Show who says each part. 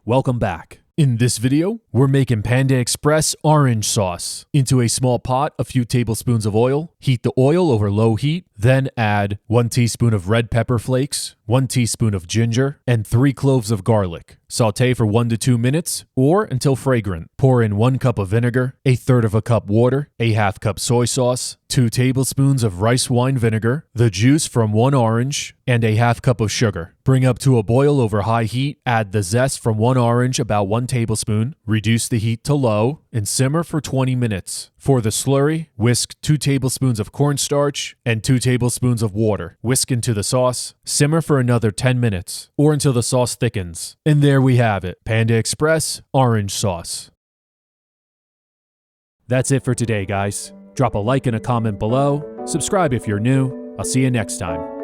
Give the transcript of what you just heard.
Speaker 1: Welcome back. In this video, we're making Panda Express orange sauce. Into a small pot, a few tablespoons of oil. Heat the oil over low heat, then add 1 teaspoon of red pepper flakes, 1 teaspoon of ginger, and 3 cloves of garlic. Sauté for 1 to 2 minutes or until fragrant. Pour in 1 cup of vinegar, 1/3 cup water, 1/2 cup soy sauce, 2 tablespoons of rice wine vinegar, the juice from 1 orange, and 1/2 cup of sugar. Bring up to a boil over high heat, add the zest from 1 orange, about 1 tablespoon, reduce the heat to low, and simmer for 20 minutes. For the slurry, whisk 2 tablespoons of cornstarch and 2 tablespoons of water. Whisk into the sauce, simmer for another 10 minutes, or until the sauce thickens. And there we have it, Panda Express orange sauce. That's it for today, guys. Drop a like and a comment below, subscribe if you're new. I'll see you next time.